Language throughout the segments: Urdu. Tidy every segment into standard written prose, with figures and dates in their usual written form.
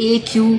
A.Q.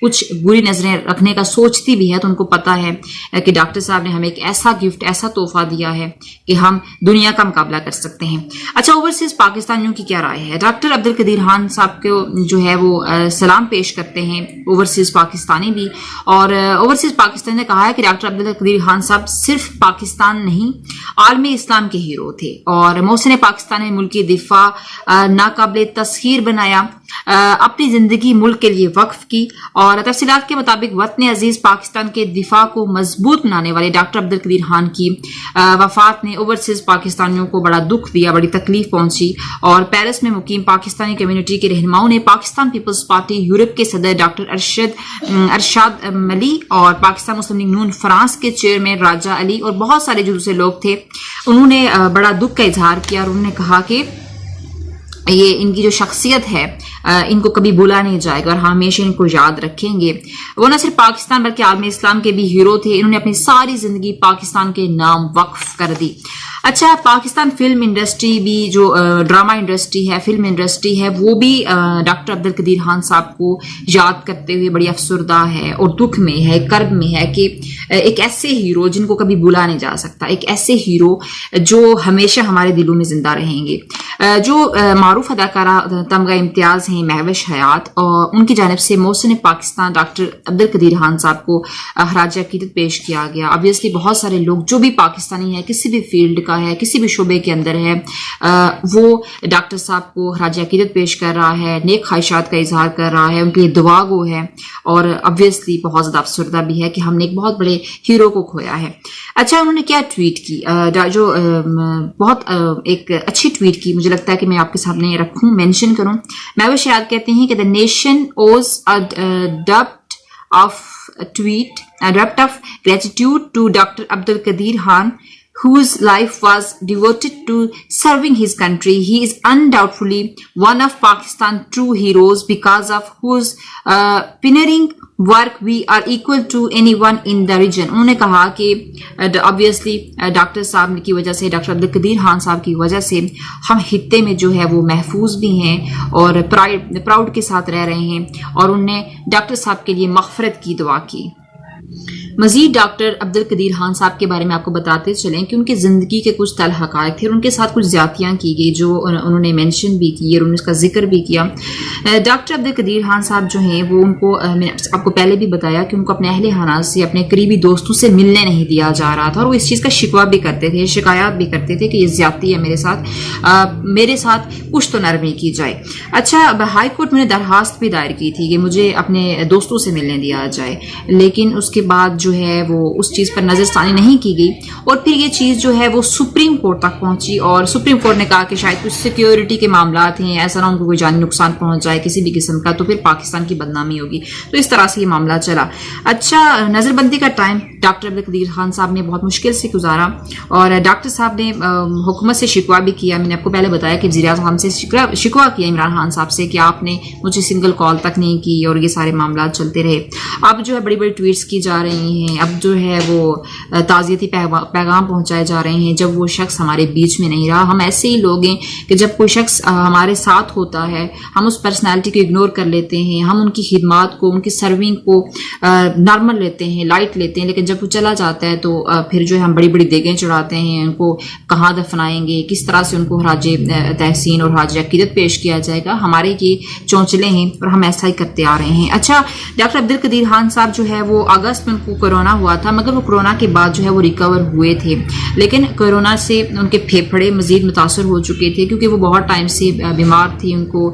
کچھ بری نظریں رکھنے کا سوچتی بھی ہے, تو ان کو پتا ہے کہ ڈاکٹر صاحب نے ہمیں ایک ایسا گفٹ, ایسا تحفہ دیا ہے کہ ہم دنیا کا مقابلہ کر سکتے ہیں. اچھا, اوورسیز پاکستانیوں کی کیا رائے ہے؟ ڈاکٹر عبدالقدیر خان صاحب کو جو ہے وہ سلام پیش کرتے ہیں اوورسیز پاکستانی بھی, اور اوورسیز پاکستانی نے کہا ہے کہ ڈاکٹر عبدالقدیر خان صاحب صرف پاکستان نہیں عالم اسلام کے ہیرو تھے, اور محسن پاکستان نے ملک کی دفاع ناقابل تسخیر بنایا, اپنی زندگی ملک کے لیے وقف کی, اور تفصیلات کے مطابق وطن عزیز پاکستان کے دفاع کو مضبوط بنانے والے ڈاکٹر عبدالقدیر خان کی وفات نے اوورسیز پاکستانیوں کو بڑا دکھ دیا, بڑی تکلیف پہنچی, اور پیرس میں مقیم پاکستانی کمیونٹی کے رہنماؤں نے پاکستان پیپلز پارٹی یورپ کے صدر ڈاکٹر ارشاد ملی اور پاکستان مسلم لیگ نون فرانس کے چیئرمین راجہ علی اور بہت سارے جو دوسرے لوگ تھے, انہوں نے بڑا دکھ کا اظہار کیا, اور انہوں نے کہا کہ یہ ان کی جو شخصیت ہے ان کو کبھی بھولا نہیں جائے گا, اور ہمیشہ ان کو یاد رکھیں گے. وہ نہ صرف پاکستان بلکہ عالم اسلام کے بھی ہیرو تھے, انہوں نے اپنی ساری زندگی پاکستان کے نام وقف کر دی. اچھا, پاکستان فلم انڈسٹری بھی, جو ڈرامہ انڈسٹری ہے, فلم انڈسٹری ہے, وہ بھی ڈاکٹر عبدالقدیر خان صاحب کو یاد کرتے ہوئے بڑی افسردہ ہے اور دکھ میں ہے, کرب میں ہے کہ ایک ایسے ہیرو جن کو کبھی بھولا نہیں جا سکتا, ایک ایسے ہیرو جو ہمیشہ ہمارے دلوں میں زندہ رہیں گے. جو معروف اداکارہ تمغہ امتیاز ہیں مہوش حیات, اور ان کی جانب سے محسن پاکستان ڈاکٹر عبدالقدیر خان صاحب کو خراج عقیدت پیش کیا گیا. ابویسلی بہت سارے لوگ جو بھی پاکستانی ہے, کسی بھی فیلڈ کا ہے, کسی بھی شعبے کے اندر ہے, وہ ڈاکٹر صاحب کو خراج عقیدت پیش کر رہا ہے, نیک خواہشات کا اظہار کر رہا ہے, ان کے لیے دعا گو ہے, اور ابویسلی بہت زیادہ افسردہ بھی ہے کہ ہم نے ایک بہت بڑے ہیرو کو کھویا ہے. اچھا, انہوں نے کیا ٹویٹ کی, جو بہت ایک اچھی ٹویٹ کی, مجھے لگتا ہے کہ میں آپ کے سامنے رکھوں, مینشن کروں. مہوش حیات کہتے ہیں کہ the nation owes a debt of gratitude to Dr. Abdul Khan, whose life was devoted to serving his country. He is undoubtedly one of Pakistan's true heroes, because of whose pioneering work we are equal to anyone in the region. انہوں نے کہا کہ obviously ڈاکٹر صاحب کی وجہ سے, ڈاکٹر عبدالقدیر خان صاحب کی وجہ سے ہم خطے میں جو ہے وہ محفوظ بھی ہیں اور پراؤڈ کے ساتھ رہ رہے ہیں, اور انہوں نے ڈاکٹر صاحب کے لیے مغفرت کی دعا کی. مزید ڈاکٹر عبدالقدیر خان صاحب کے بارے میں آپ کو بتاتے چلیں کہ ان کی زندگی کے کچھ تلخ حقائق تھے, اور ان کے ساتھ کچھ زیادتیاں کی گئی جو انہوں نے مینشن بھی کی اور انہوں نے اس کا ذکر بھی کیا. ڈاکٹر عبدالقدیر خان صاحب جو ہیں وہ, ان کو میں نے آپ کو پہلے بھی بتایا کہ ان کو اپنے اہل خانہ سے, اپنے قریبی دوستوں سے ملنے نہیں دیا جا رہا تھا, اور وہ اس چیز کا شکوہ بھی کرتے تھے, شکایات بھی کرتے تھے کہ یہ زیادتی ہے میرے ساتھ کچھ تو نرمی کی جائے. اچھا, ہائی کورٹ میں نے درخواست بھی دائر کی تھی کہ مجھے اپنے دوستوں سے ملنے دیا جائے, لیکن اس کے بعد جو ہے وہ اس چیز پر نظر ثانی نہیں کی گئی, اور پھر یہ چیز جو ہے وہ سپریم کورٹ تک پہنچی, اور سپریم کورٹ نے کہا کہ شاید کچھ سیکیورٹی کے معاملات ہیں, ایسا نہ ان کو کوئی جانی نقصان پہنچ جائے کسی بھی قسم کا, تو پھر پاکستان کی بدنامی ہوگی. تو اس طرح سے یہ معاملہ چلا. اچھا, نظر بندی کا ٹائم ڈاکٹر عبدالقدیر خان صاحب نے بہت مشکل سے گزارا, اور ڈاکٹر صاحب نے حکومت سے شکوہ بھی کیا. میں نے آپ کو پہلے بتایا کہ وزیر اعظم سے شکوہ کیا عمران خان صاحب سے کہ آپ نے مجھے سنگل کال تک نہیں کی, اور یہ سارے معاملات چلتے رہے. اب جو ہے بڑی بڑی ٹویٹس کی جا رہی ہیں, اب جو ہے وہ تعزیتی پیغام پہنچائے جا رہے ہیں جب وہ شخص ہمارے بیچ میں نہیں رہا. ہم ایسے ہی لوگ ہیں کہ جب کوئی شخص ہمارے ساتھ ہوتا ہے ہم اس پرسنالٹی کو اگنور کر لیتے ہیں, ہم ان کی خدمات کو, ان کی سرونگ کو نارمل لیتے ہیں, لائٹ لیتے ہیں, لیکن جب وہ چلا جاتا ہے تو پھر جو ہے ہم بڑی بڑی دیگیں چڑھاتے ہیں, ان کو کہاں دفنائیں گے, کس طرح سے ان کو خراج تحسین اور خراج عقیدت پیش کیا جائے گا. ہمارے یہ چونچلے ہیں اور ہم ایسا ہی کرتے آ رہے ہیں. اچھا, ڈاکٹر عبدالقدیر خان صاحب جو ہے وہ اگست میں ان کو کورونا ہوا تھا, مگر وہ کورونا کے بعد جو ہے وہ ریکور ہوئے تھے, لیکن کورونا سے ان کے پھیپھڑے مزید متاثر ہو چکے تھے, کیونکہ وہ بہت ٹائم سے بیمار تھی, ان کو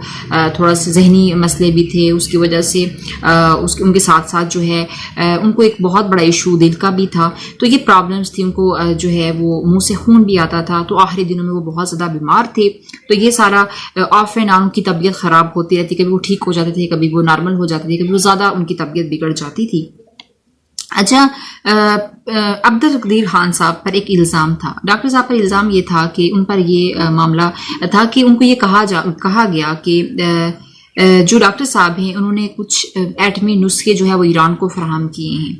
تھوڑا سا ذہنی مسئلے بھی تھے, اس کی وجہ سے ان کے ساتھ ساتھ جو ہے ان کو ایک بہت بڑا ایشو دل کا بھی تھا. تو یہ پرابلمس تھی, ان کو جو ہے وہ منہ سے خون بھی آتا تھا, تو آخری دنوں میں وہ بہت زیادہ بیمار تھے. تو یہ سارا آف اینڈ آن ان کی طبیعت خراب ہوتی رہتی, کبھی وہ ٹھیک ہو جاتے تھے, کبھی وہ نارمل ہو جاتے تھے, کبھی وہ زیادہ ان کی طبیعت بگڑ جاتی تھی. اچھا, عبدالقدیر خان صاحب پر ایک الزام تھا, ڈاکٹر صاحب پر الزام یہ تھا کہ ان پر یہ معاملہ تھا کہ ان کو یہ کہا گیا کہ جو ڈاکٹر صاحب ہیں انہوں نے کچھ ایٹمی نسخے جو ہے وہ ایران کو فراہم کیے ہیں.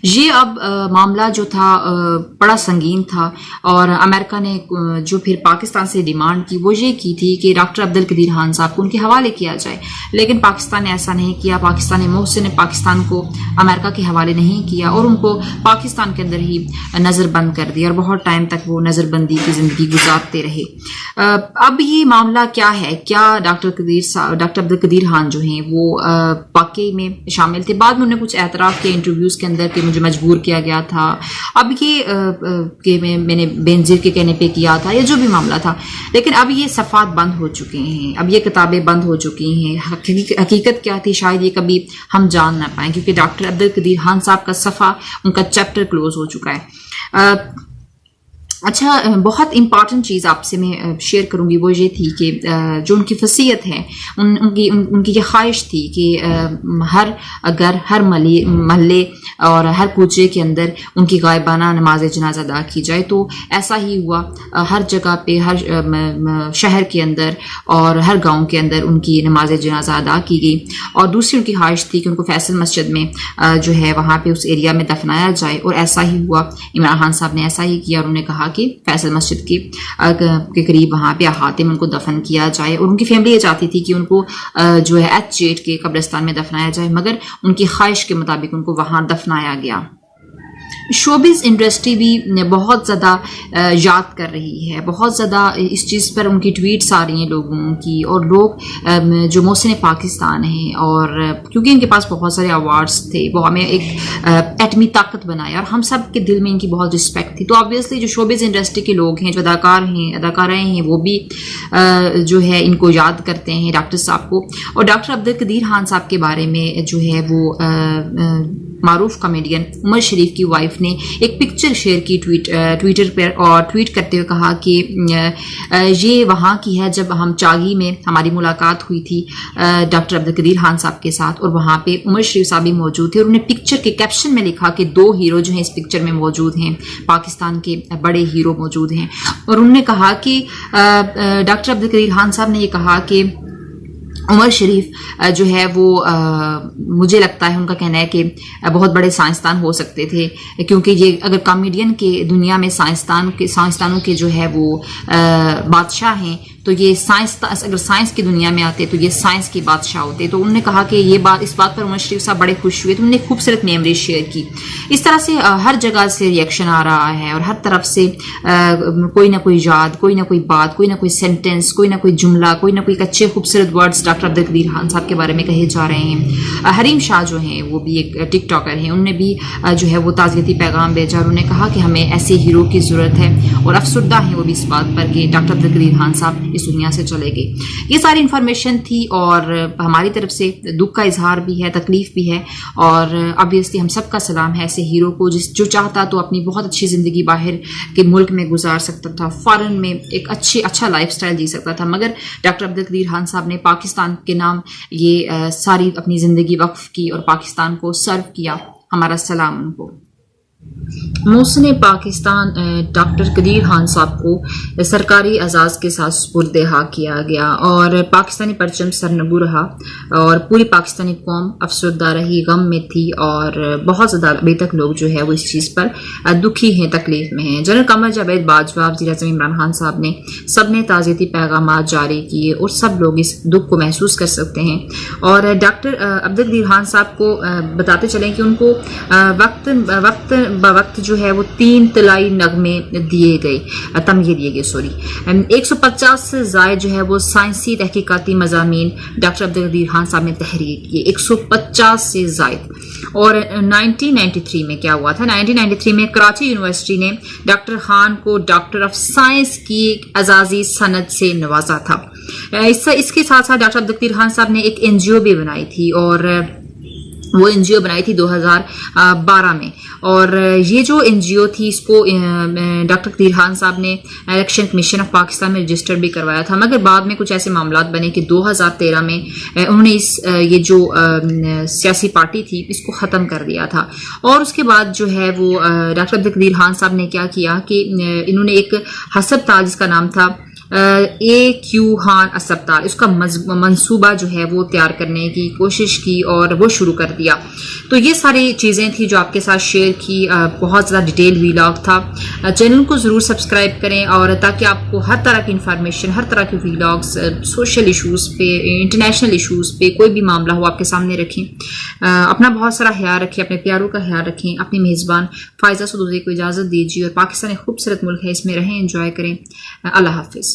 یہ اب معاملہ جو تھا بڑا سنگین تھا اور امریکہ نے جو پھر پاکستان سے ڈیمانڈ کی وہ یہ کی تھی کہ ڈاکٹر عبدالقدیر خان صاحب کو ان کے حوالے کیا جائے، لیکن پاکستان نے ایسا نہیں کیا. پاکستانی محسن نے پاکستان کو امریکہ کے حوالے نہیں کیا اور ان کو پاکستان کے اندر ہی نظر بند کر دیا اور بہت ٹائم تک وہ نظر بندی کی زندگی گزارتے رہے. اب یہ معاملہ کیا ہے؟ کیا ڈاکٹر عبدالقدیر خان جو ہیں وہ واقعی میں شامل تھے؟ بعد میں انہوں نے کچھ اعتراف کیا انٹرویوز کے اندر کہ مجھے مجبور کیا گیا تھا. اب یہ کہ میں نے بینظیر کے کہنے پہ کیا تھا یا جو بھی معاملہ تھا، لیکن اب یہ صفحات بند ہو چکے ہیں، اب یہ کتابیں بند ہو چکی ہیں. حقیقت کیا تھی شاید یہ کبھی ہم جان نہ پائیں، کیونکہ ڈاکٹر عبدالقدیر خان صاحب کا صفحہ، ان کا چیپٹر کلوز ہو چکا ہے. اچھا، بہت امپارٹنٹ چیز آپ سے میں شیئر کروں گی وہ یہ تھی کہ جو ان کی وصیت ہے، ان کی یہ خواہش تھی کہ ہر گھر، ہر محلے اور ہر کوچے کے اندر ان کی غائبانہ نماز جنازہ ادا کی جائے. تو ایسا ہی ہوا، ہر جگہ پہ، ہر شہر کے اندر اور ہر گاؤں کے اندر ان کی نماز جنازہ ادا کی گئی. اور دوسری ان کی خواہش تھی کہ ان کو فیصل مسجد میں جو ہے وہاں پہ اس ایریا میں دفنایا جائے، اور ایسا ہی ہوا. عمران خان صاحب نے ایسا ہی کیا اور انہوں نے کہا کہ فیصل مسجد کے قریب وہاں پہ احاطے میں ان کو دفن کیا جائے. اور ان کی فیملی یہ چاہتی تھی کہ ان کو جو ہے H8 کے قبرستان میں دفنایا جائے، مگر ان کی خواہش کے مطابق ان کو وہاں دفنایا گیا. شوبز انڈسٹری بھی بہت زیادہ یاد کر رہی ہے، بہت زیادہ اس چیز پر ان کی ٹویٹس آ رہی ہیں لوگوں کی، اور لوگ جو محسن پاکستان ہیں، اور کیونکہ ان کے پاس بہت سارے ایوارڈز تھے، وہ ہمیں ایک ایٹمی طاقت بنایا اور ہم سب کے دل میں ان کی بہت رسپیکٹ تھی. تو آبویسلی جو شوبز انڈسٹری کے لوگ ہیں، جو اداکاریں ہیں، وہ بھی جو ہے ان کو یاد کرتے ہیں، ڈاکٹر صاحب کو. اور ڈاکٹر عبدالقدیر خان صاحب کے بارے میں جو ہے وہ معروف کامیڈین عمر شریف کی وائف نے ایک پکچر شیئر کی ٹویٹر پر، اور ٹویٹ کرتے ہوئے کہا کہ یہ وہاں کی ہے جب ہم چاگی میں ہماری ملاقات ہوئی تھی ڈاکٹر عبدالقدیر خان صاحب کے ساتھ، اور وہاں پہ عمر شریف صاحب بھی موجود تھے. اور انہوں نے پکچر کے کیپشن میں لکھا کہ 2 ہیرو جو ہیں اس پکچر میں موجود ہیں، پاکستان کے بڑے ہیرو موجود ہیں. اور انہوں نے کہا کہ ڈاکٹر عبدالقدیر خان صاحب نے یہ کہا کہ عمر شریف جو ہے وہ مجھے لگتا ہے، ان کا کہنا ہے کہ بہت بڑے سائنسدان ہو سکتے تھے، کیونکہ یہ اگر کامیڈین کے دنیا میں سائنسدانوں کے جو ہے وہ بادشاہ ہیں، تو یہ اگر سائنس کی دنیا میں آتے تو یہ سائنس کی بادشاہ ہوتے. تو انہوں نے کہا کہ اس بات پر عمر شریف صاحب بڑے خوش ہوئے. تو انہوں نے خوبصورت میموری شیئر کی. اس طرح سے ہر جگہ سے ریئیکشن آ رہا ہے، اور ہر طرف سے کوئی نہ کوئی یاد، کوئی نہ کوئی بات، کوئی نہ کوئی سینٹینس، کوئی نہ کوئی جملہ، کوئی نہ کوئی اچھے خوبصورت ورڈز ڈاکٹر عبدالقدیر خان صاحب کے بارے میں کہے جا رہے ہیں. حریم شاہ جو ہیں وہ بھی ایک ٹک ٹاکر ہیں، انہوں نے بھی جو ہے وہ تعزیتی پیغام بھیجا، اور انہوں نے کہا کہ ہمیں ایسے ہیرو کی ضرورت ہے، اور افسردہ ہیں وہ بھی اس بات پر کہ ڈاکٹر عبدالقدیر خان صاحب اس دنیا سے چلے گئے. یہ ساری انفارمیشن تھی، اور ہماری طرف سے دکھ کا اظہار بھی ہے، تکلیف بھی ہے، اور obviously ہم سب کا سلام ہے ایسے ہیرو کو جو چاہتا تو اپنی بہت اچھی زندگی باہر کے ملک میں گزار سکتا تھا، فارن میں ایک اچھا لائف سٹائل جی سکتا تھا، مگر ڈاکٹر عبدالقدیر خان صاحب نے پاکستان کے نام یہ ساری اپنی زندگی وقف کی اور پاکستان کو سرو کیا. ہمارا سلام ان کو. محسن پاکستان ڈاکٹر قدیر خان صاحب کو سرکاری اعزاز کے ساتھ سپرد حق کیا گیا، اور پاکستانی پرچم سرنگو رہا، اور پوری پاکستانی قوم افسردہ رہی، غم میں تھی، اور بہت زیادہ ابھی تک لوگ جو ہے وہ اس چیز پر دکھی ہیں، تکلیف میں ہیں. جنرل قمر جاوید باجوہ، وزیر اعظم عمران خان صاحب نے سب نے تعزیتی پیغامات جاری کیے، اور سب لوگ اس دکھ کو محسوس کر سکتے ہیں. اور ڈاکٹر عبدالقدیر خان صاحب کو بتاتے چلیں کہ ان کو وقت جو ہے وہ 3 طلائی نغمے دیے گئے، تمغے دیے گئے 150 سے زائد جو ہے وہ سائنسی تحقیقاتی مضامین ڈاکٹر عبدالقدیر خان صاحب نے تحریر کیے، 150 سے زائد. اور 1993 میں کیا ہوا تھا؟ 1993 میں کراچی یونیورسٹی نے ڈاکٹر خان کو ڈاکٹر آف سائنس کی اعزازی سند سے نوازا تھا. اس کے ساتھ ساتھ ڈاکٹر عبدالقدیر خان صاحب نے ایک NGO بھی بنائی تھی، اور وہ NGO بنائی تھی 2012 میں. اور یہ جو NGO تھی اس کو ڈاکٹر قدیر خان صاحب نے الیکشن کمیشن آف پاکستان میں رجسٹر بھی کروایا تھا، مگر بعد میں کچھ ایسے معاملات بنے کہ 2013 میں انہوں نے یہ جو سیاسی پارٹی تھی اس کو ختم کر دیا تھا. اور اس کے بعد جو ہے وہ ڈاکٹر عبدالقدیر خان صاحب نے کیا کیا کہ انہوں نے ایک حسب تھا جس کا نام تھا AQ خان اسپتال، اس کا منصوبہ جو ہے وہ تیار کرنے کی کوشش کی اور وہ شروع کر دیا. تو یہ ساری چیزیں تھیں جو آپ کے ساتھ شیئر کی. بہت زیادہ ڈیٹیل ویلاگ تھا. چینل کو ضرور سبسکرائب کریں اور تاکہ آپ کو ہر طرح کی انفارمیشن، ہر طرح کی ویلاگس، سوشل ایشوز پہ، انٹرنیشنل ایشوز پہ، کوئی بھی معاملہ ہو آپ کے سامنے رکھیں. اپنا بہت سارا خیال رکھیں، اپنے پیاروں کا خیال رکھیں. اپنی میزبان فائزہ سدوزی کو اجازت دیجیے اور پاکستان ایک خوبصورت ملک ہے، اس میں رہیں، انجوائے کریں. اللہ حافظ.